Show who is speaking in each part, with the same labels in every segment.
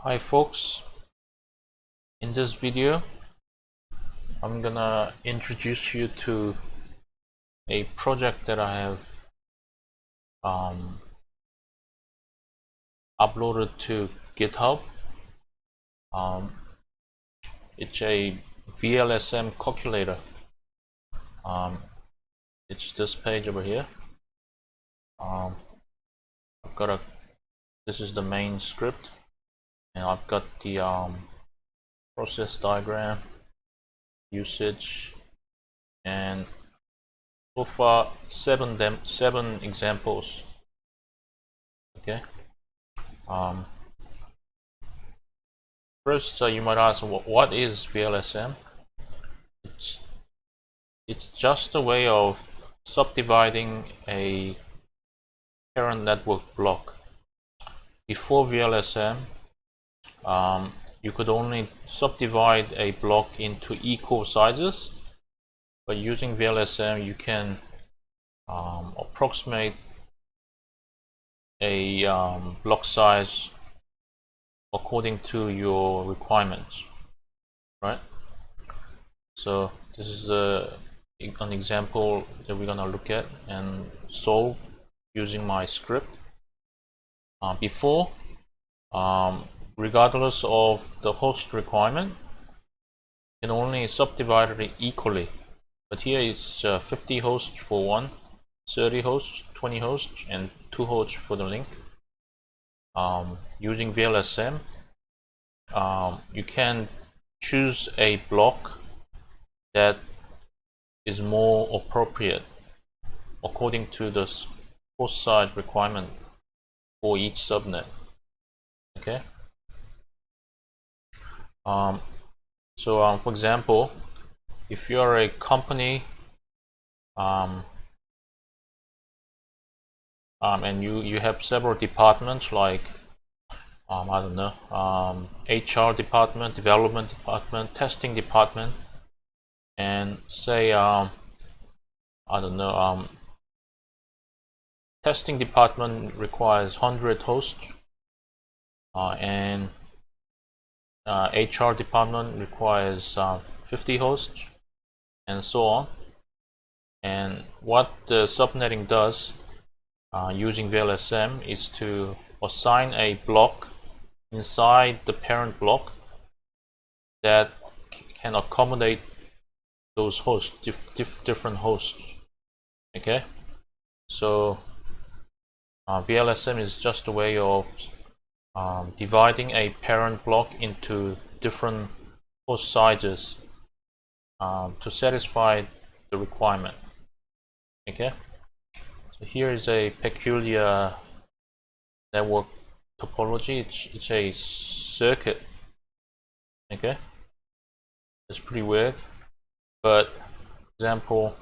Speaker 1: Hi folks, in this video I'm gonna introduce you to a project that I have uploaded to GitHub. It's a VLSM calculator. It's this page over here. I've got this is the main script, and I've got the process diagram, usage, and so far seven examples. Okay. First, you might ask, what is VLSM? It's just a way of subdividing a parent network block. Before VLSM, you could only subdivide a block into equal sizes, but using VLSM you can approximate a block size according to your requirements, right? So this is an example that we're gonna look at and solve using my script. Before, regardless of the host requirement, you can only subdivide it equally. But here it's 50 hosts for one, 30 hosts, 20 hosts, and 2 hosts for the link. Using VLSM, you can choose a block that is more appropriate according to the host side requirement for each subnet. Okay. So for example, if you are a company and you have several departments like I don't know, HR department, development department, testing department, and say I don't know, testing department requires 100 hosts, and HR department requires 50 hosts, and so on. And what the subnetting does using VLSM is to assign a block inside the parent block that can accommodate those hosts, different hosts. Okay, so VLSM is just a way of dividing a parent block into different host sizes to satisfy the requirement. Okay, so here is a peculiar network topology. It's a circuit. Okay, it's pretty weird, but for example,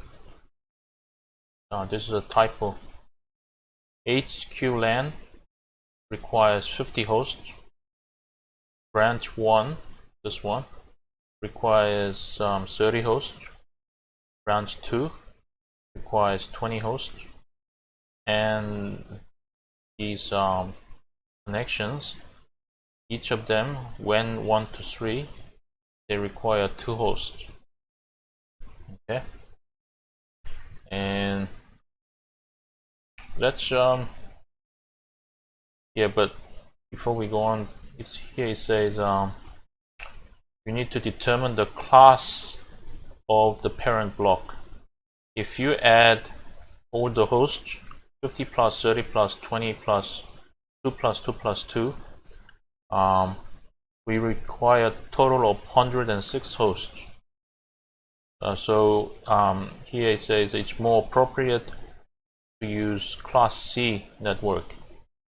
Speaker 1: this is a typo. HQLAN requires 50 hosts. Branch 1, this one, requires 30 hosts. Branch 2 requires 20 hosts. And these connections, each of them, when 1 to 3, they require 2 hosts. Okay, and let's yeah, but before we go on, here it says you need to determine the class of the parent block. If you add all the hosts, 50 plus 30 plus 20 plus 2 plus 2 plus 2, we require a total of 106 hosts. So here it says it's more appropriate to use class C network,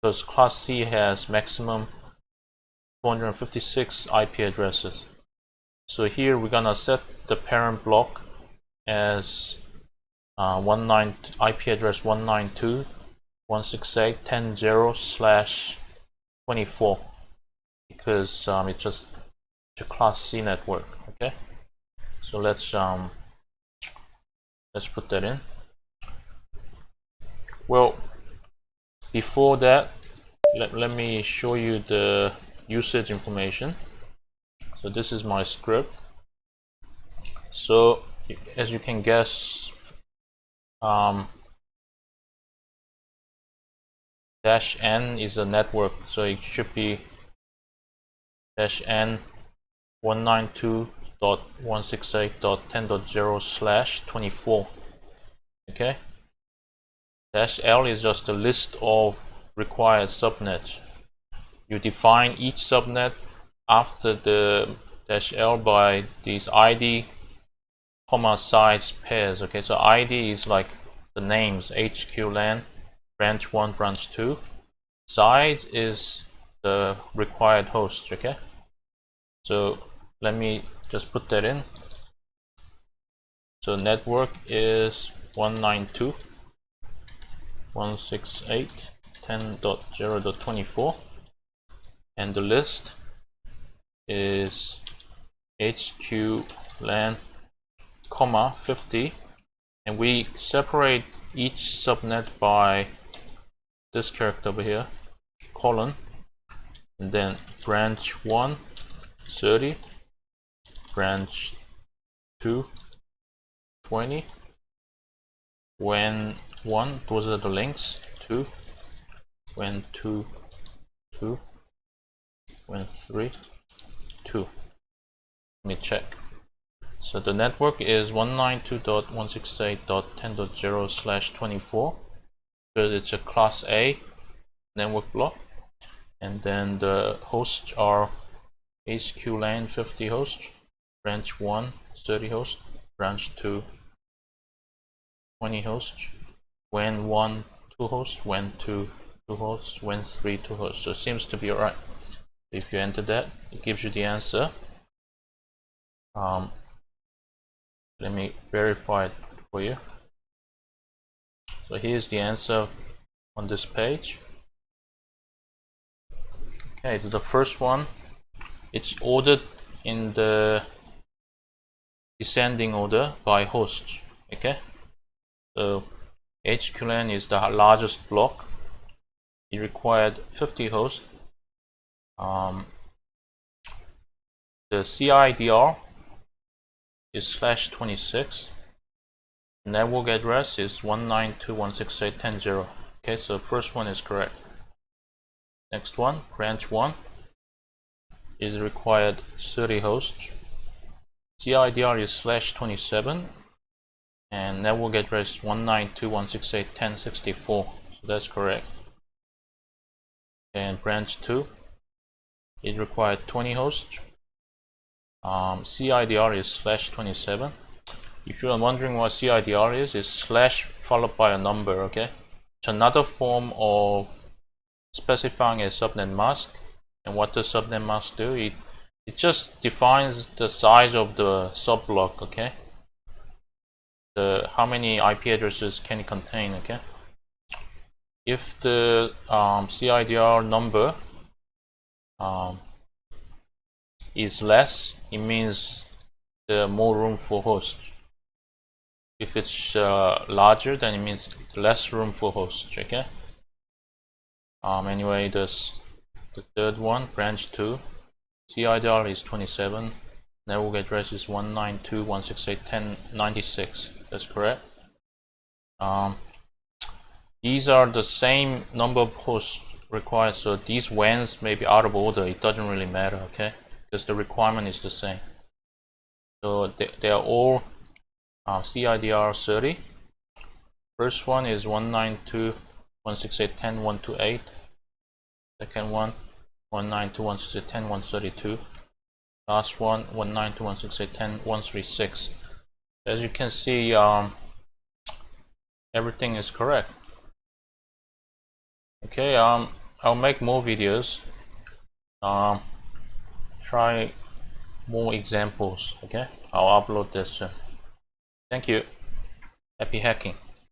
Speaker 1: because class C has maximum 256 IP addresses. So here we're gonna set the parent block as IP address 192.168.10.0/24, because it's just a class C network. Okay, so let's put that in. Well, before that, let me show you the usage information. So this is my script. So as you can guess, -n is a network, so it should be -n 192.168.10.0/24. okay, -l is just a list of required subnets. You define each subnet after the -l by these ID comma size pairs. Okay, so ID is like the names HQ LAN, branch 1, branch 2. Size is the required host. Okay, so let me just put that in. So network is 192.168.10.0.24, and the list is HQ LAN comma 50, and we separate each subnet by this character over here, colon, and then branch 1 30, branch 2 20, when 1, those are the links, 2, when 2 2, when 3 2. Let me check. So the network is 192.168.10.0/24, because it's a class A network block, and then the hosts are HQ LAN 50 hosts, branch 1 30 hosts, branch 2 20 hosts, when 1 2 hosts, when 2 2 hosts, when 3 2 hosts. So it seems to be alright. If you enter that, it gives you the answer. Let me verify it for you. So here's the answer on this page. Okay, so the first one, it's ordered in the descending order by host. Okay, so HQ LAN is the largest block. It required 50 hosts. The CIDR is /26. Network address is 192.168.10.0. Okay, so first one is correct. Next one, branch 1 is required 30 hosts. CIDR is /27, and network address 192.168.10.64. So that's correct. And branch 2 is required 20 hosts. CIDR is /27. If you are wondering what CIDR is, it's slash followed by a number. Okay, it's another form of specifying a subnet mask. And what does subnet mask do? It just defines the size of the subblock. Okay, how many IP addresses can it contain. Okay, if the CIDR number is less, it means there are more room for hosts. If it's larger, then it means less room for hosts. Okay. Anyway, the third one, branch 2, CIDR is 27. Network address is 192.168.10.96. That's correct. These are the same number of hosts required, so these WANs may be out of order. It doesn't really matter. Okay, because the requirement is the same. So they are all CIDR 30. First one is 192.168.10.128. Second one, 192.168.10.132. Last one, 192.168.10.136. As you can see, everything is correct. Okay, I'll make more videos. Try more examples. Okay, I'll upload this soon. Thank you. Happy hacking.